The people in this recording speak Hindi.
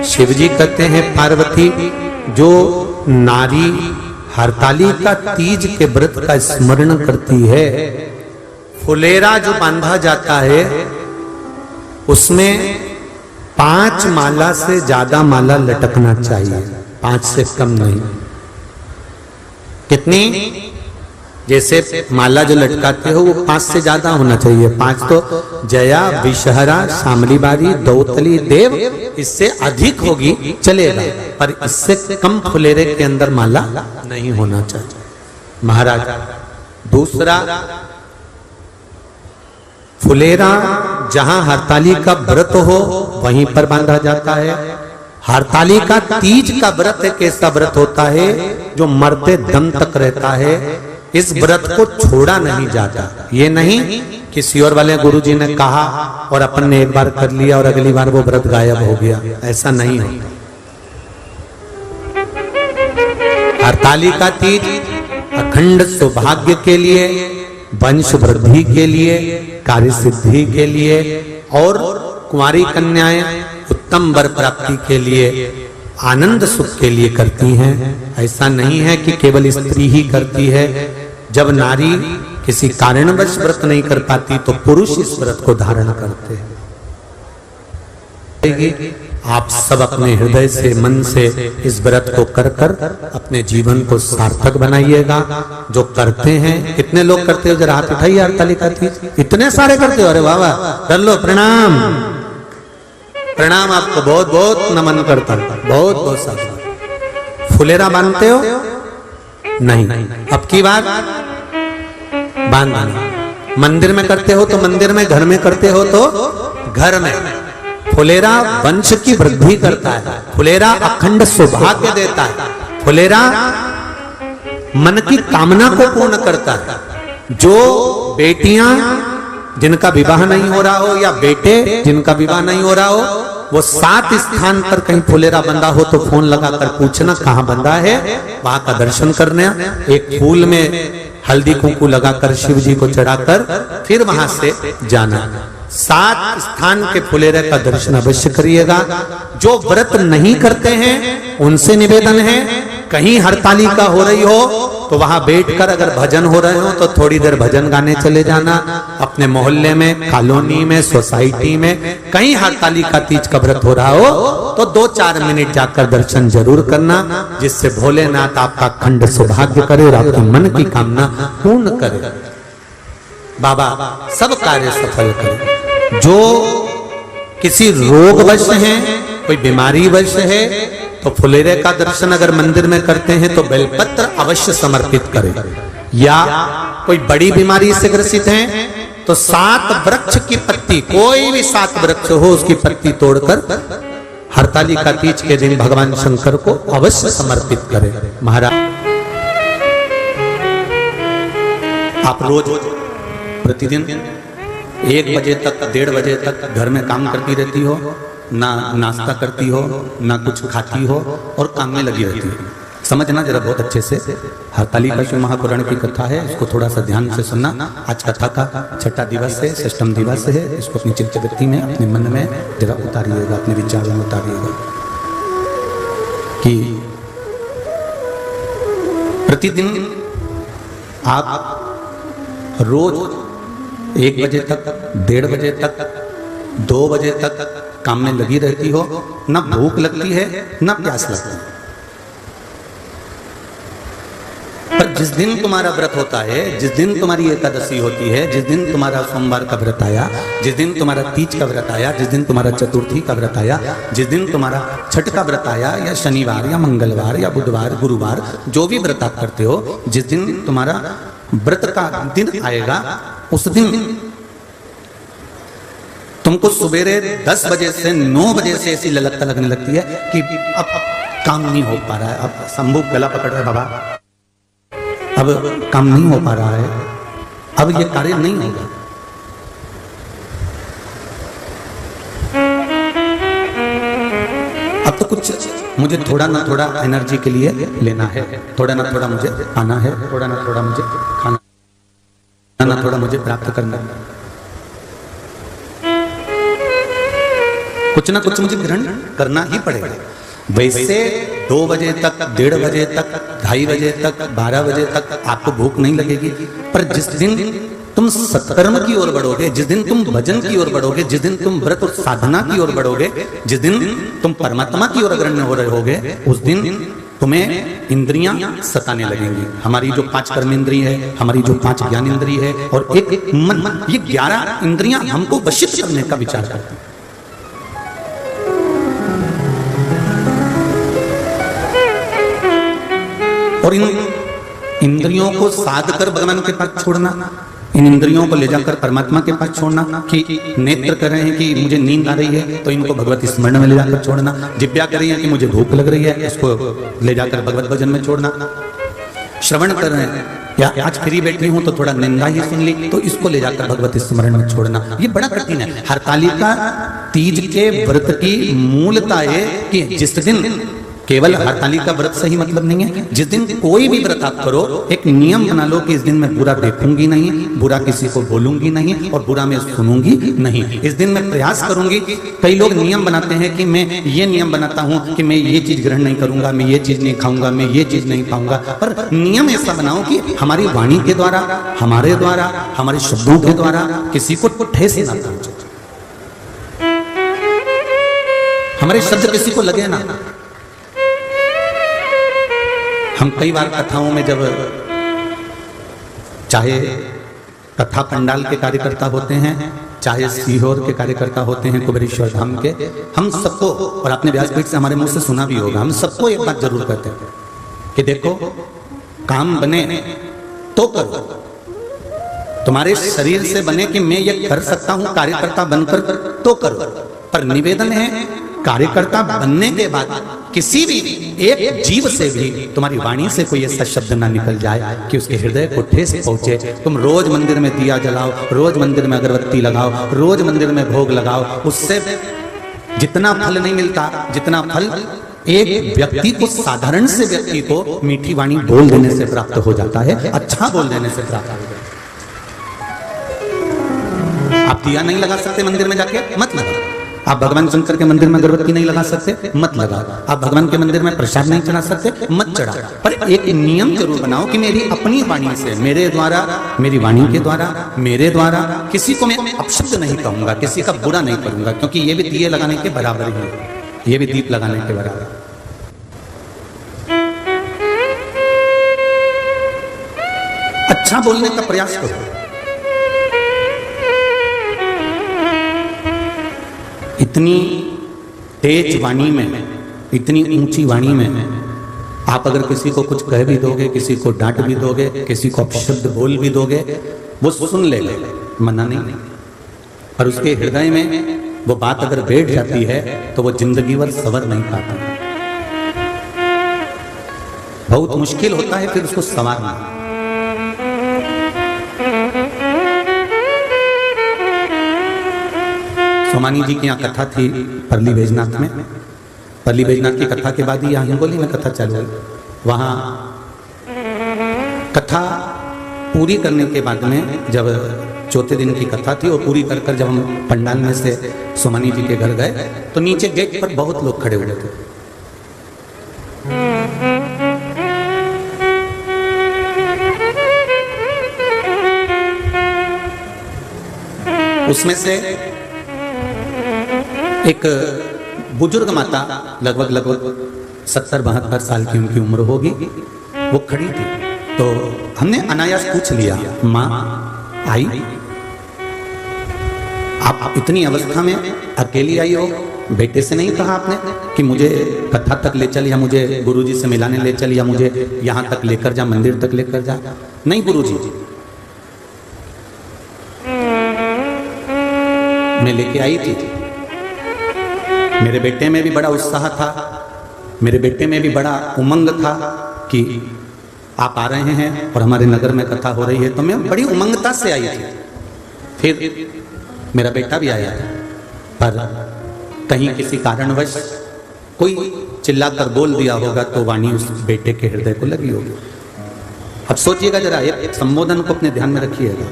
शिवजी कहते हैं पार्वती, जो नारी हरतालिका तीज के व्रत का स्मरण करती है, फुलेरा जो बांधा जाता है उसमें 5 माला से ज्यादा माला लटकना चाहिए, 5 से कम नहीं। कितनी? जैसे माला जो लटकाते हो वो 5 से ज्यादा होना चाहिए। 5 तो जया, विषहरा, शामली बारी, दौतली, देव, इससे अधिक होगी चलेगा, पर इससे कम फुलेरे के अंदर माला नहीं होना चाहिए महाराज। दूसरा, फुलेरा जहां हरतालिका व्रत हो वहीं पर बांधा जाता है। हरतालिका तीज का व्रत एक ऐसा व्रत होता है जो मरते दम तक रहता है। इस व्रत को छोड़ा नहीं जाता। ये नहीं कि सियोर वाले गुरुजी ने कहा और अपन ने एक बार कर लिया और अगली बार वो व्रत गायब हो गया, ऐसा नहीं होता। हरतालिका तीज अखंड सौभाग्य के लिए, वंश वृद्धि के लिए, कार्य सिद्धि के लिए और कुंवारी कन्याएं उत्तम वर प्राप्ति के लिए, आनंद सुख के लिए करती हैं। ऐसा नहीं है कि केवल स्त्री ही करती है। जब नारी किसी कारणवश व्रत नहीं कर पाती तो पुरुष इस व्रत को धारण करते हैं। आप सब अपने हृदय से, मन से इस व्रत को कर कर अपने जीवन को सार्थक बनाइएगा। जो करते हैं, कितने लोग करते हो? जरा हाथ उठाइए। हरतालिका तीज इतने सारे करते हो? अरे वाह वाह, कर लो, प्रणाम प्रणाम, आपको बहुत बहुत नमन करता हूं, बहुत बहुत सारा। फुलेरा बांधते हो? नहीं, अब की बार बांधना। मंदिर में करते हो तो मंदिर में, घर में करते हो तो घर में। फुलेरा वंश की वृद्धि करता है, फुलेरा अखंड सौभाग्य देता है, फुलेरा मन की कामना को पूर्ण करता है। जो बेटियां जिनका विवाह नहीं हो रहा हो या बेटे जिनका विवाह नहीं हो रहा हो, वो 7 स्थान पर कहीं फुलेरा बंधा हो तो फोन लगाकर पूछना कहाँ बंधा है, वहां का दर्शन करने। एक फूल में हल्दी कुंकू लगाकर शिव जी को चढ़ाकर फिर वहां से जाना। 7 स्थान के फुलेरे का दर्शन अवश्य करिएगा। जो व्रत नहीं करते हैं उनसे निवेदन है, कहीं हरतालिका हो रही हो तो वहां बैठकर अगर भजन हो रहे हो तो थोड़ी देर भजन गाने चले जाना। अपने मोहल्ले में, कॉलोनी में, सोसाइटी में कहीं हरतालिका तीज का व्रत हो रहा हो तो 2-4 मिनट जाकर दर्शन जरूर करना, जिससे भोलेनाथ आपका अखंड सौभाग्य करे और आपके मन की कामना पूर्ण करे। बाबा सब कार्य सफल करे। जो किसी रोगवश है, कोई बीमारी वश है, तो फुलेरे का दर्शन अगर मंदिर में करते हैं तो बेलपत्र अवश्य समर्पित करें। या कोई बड़ी बीमारी से ग्रसित है तो 7 वृक्ष की पत्ती, कोई भी 7 वृक्ष हो उसकी पत्ती तोड़कर हरतालिका तीज के दिन भगवान शंकर को अवश्य समर्पित करें। महाराज, आप रोज प्रतिदिन 1 बजे तक, 1:30 बजे तक घर में काम करती रहती हो, ना नाश्ता करती हो, ना कुछ खाती हो और काम में लगी रहती हो। समझना जरा बहुत अच्छे से। हरतालिका शिव महापुराण की कथा है, इसको थोड़ा सा ध्यान से सुनना। आज कथा का 6ठा दिवस है, 6ठम दिवस है। इसको अपनी चित्तवृत्ति में, अपने मन में जरा उतारिएगा, अपने विचारों में उतारिएगा कि प्रतिदिन आप रोज 1 बजे तक, 1:30 बजे तक, 2 बजे तक काम में लगी रहती हो, ना भूख लगती है ना प्यास लगती है। पर जिस दिन तुम्हारा व्रत होता है, जिस दिन तुम्हारी एकादशी होती है, जिस दिन तुम्हारा सोमवार का व्रत आया, जिस दिन तुम्हारा तीज का व्रत आया, जिस दिन तुम्हारा चतुर्थी का व्रत आया, जिस दिन तुम्हारा छठ का व्रत आया, या शनिवार या मंगलवार या बुधवार, गुरुवार, जो भी व्रत आप करते हो, जिस दिन तुम्हारा व्रत का दिन आएगा उस दिन तुमको सवेरे 10 बजे से 9 बजे से ऐसी ललकता लगने लगती है कि अब काम नहीं हो पा रहा है। अब शंभू गला पकड़ रहा है, बाबा अब काम नहीं हो पा रहा है, अब ये कार्य नहीं होगा। अब तो कुछ मुझे थोड़ा ना थोड़ा एनर्जी के लिए लेना है, थोड़ा ना थोड़ा मुझे आना है, थोड़ा ना थोड़ा मुझे खाना ना थोड़ा मुझे प्राप्त करना है। कुछ ना कुछ मुझे ग्रहण करना ही पड़ेगा। वैसे 2 बजे तक, 1:30 बजे तक, 2:30 बजे तक, 12 बजे तक आपको भूख नहीं लगेगी, पर जिस दिन तुम सत्कर्म की ओर बढ़ोगे, जिस दिन तुम भजन की ओर बढ़ोगे, जिस दिन तुम व्रत और साधना की ओर बढ़ोगे, जिस दिन तुम परमात्मा की ओर अग्रसर हो रहे होगे, उस दिन तुम्हें इंद्रियां सताने लगेंगी। हमारी जो 5 कर्मेंद्रिय है, हमारी जो 5 ज्ञानेंद्रिय है और एक मन, ये 11 इंद्रियां हमको वशित करने का विचार करती हैं। और इन इंद्रियों को साध कर भगवान के पास छोड़ना, इन इंद्रियों को ले जाकर परमात्मा के पास छोड़ना, कि नेत्र कर रहे हैं कि मुझे नींद आ रही है तो इनको भगवत स्मरण में ले जाकर छोड़ना, जिब्या कर रही है कि मुझे भूख लग रही है इसको ले जाकर भगवत भजन में छोड़ना, श्रवण कर रहे हैं या आज फ्री बैठी हूं तो थोड़ा निंदा ही सुन ली तो इसको ले जाकर भगवत स्मरण में छोड़ना। ये बड़ा कठिन है। हरतालिका तीज के व्रत की मूलता है कि जिस दिन केवल हरतालिका व्रत से ही मतलब नहीं है, जिस दिन कोई भी व्रत आप करो एक नियम बना लो कि इस दिन मैं बुरा देखूंगी नहीं, बुरा किसी को बोलूंगी नहीं और बुरा मैं सुनूंगी नहीं। इस दिन मैं प्रयास करूंगी। कई लोग नियम बनाते हैं कि मैं ये नियम बनाता हूं कि मैं ये चीज ग्रहण नहीं करूंगा, मैं ये चीज नहीं खाऊंगा, मैं ये चीज नहीं खाऊंगा, पर नियम ऐसा बनाओ कि हमारी वाणी के द्वारा, हमारे द्वारा, हमारे शब्दों के द्वारा किसी को ठेस ना पहुंचे, हमारे शब्द किसी को लगे ना। हम कई बार कथाओं में जब, चाहे कथा पंडाल के कार्यकर्ता होते हैं, चाहे सीहोर के कार्यकर्ता होते हैं कुबेरेश्वर धाम के, हम सबको, और आपने व्यासपीठ से हमारे मुंह से सुना भी होगा, हम सबको एक बात जरूर कहते हैं कि देखो काम बने तो करो, तुम्हारे शरीर से बने कि मैं ये कर सकता हूं कार्यकर्ता बनकर तो करो, पर निवेदन है कार्यकर्ता बनने के बाद किसी भी एक जीव से भी तुम्हारी वाणी से कोई ऐसा शब्द ना निकल जाए कि उसके हृदय को ठेस पहुंचे। तुम रोज मंदिर में दिया जलाओ, रोज मंदिर में अगरबत्ती लगाओ, रोज मंदिर में भोग लगाओ, उससे जितना फल नहीं मिलता जितना फल एक व्यक्ति को, साधारण से व्यक्ति को मीठी वाणी बोल देने से प्राप्त हो जाता है, अच्छा बोल देने से प्राप्त हो जाता है। आप दिया नहीं लगा सकते मंदिर में जाके, मत लगाओ। आप भगवान शंकर के मंदिर में अगरबत्ती नहीं लगा सकते, मत लगा। आप भगवान के मंदिर में प्रसाद नहीं चढ़ा सकते, मत चढ़ा। पर एक नियम जरूर बनाओ कि मेरी अपनी वाणी से, मेरे द्वारा, मेरी वाणी के द्वारा, मेरे द्वारा किसी को मैं अपशब्द नहीं कहूंगा, किसी का बुरा नहीं करूंगा, क्योंकि ये भी दिए लगाने के बराबर ही है, ये भी दीप लगाने के बराबर। अच्छा बोलने का प्रयास करो। इतनी तेज वाणी में, इतनी ऊंची वाणी में आप अगर किसी को कुछ कह भी दोगे, किसी को डांट भी दोगे, किसी को अपशब्द बोल भी दोगे, वो सुन लेगा, मना नहीं, पर उसके हृदय में वो बात अगर बैठ जाती है तो वो जिंदगी भर सवर नहीं पाता, बहुत मुश्किल होता है फिर उसको संवारना। सोमानी जी की यहाँ कथा थी परली बैजनाथ में। परली बैजनाथ की कथा के बाद ही यहाँ हिंगोली में कथा चालू हुई। वहाँ कथा पूरी करने के बाद में, जब चौथे दिन की कथा थी और पूरी कर जब हम पंडाल में से सोमानी जी के घर गए तो नीचे गेट पर बहुत लोग खड़े हुए थे। उसमें से एक बुजुर्ग माता, लगभग 70-72 साल की उनकी उम्र होगी, वो खड़ी थी। तो हमने अनायास पूछ लिया, माँ आई, आप इतनी अवस्था में अकेली आई हो, बेटे से नहीं कहा आपने कि मुझे कथा तक ले चल, या मुझे गुरुजी से मिलाने ले चल, या मुझे यहाँ तक लेकर जा, मंदिर तक लेकर जा? नहीं गुरुजी, मैं लेके आई थी। मेरे बेटे में भी बड़ा उत्साह था, मेरे बेटे में भी बड़ा उमंग था कि आप आ रहे हैं और हमारे नगर में कथा हो रही है, तो मैं बड़ी उमंगता से आई थी। फिर मेरा बेटा भी आया था, पर कहीं किसी कारणवश कोई चिल्लाकर बोल दिया होगा तो वाणी उस बेटे के हृदय को लगी होगी। अब सोचिएगा जरा, एक संबोधन को अपने ध्यान में रखिएगा।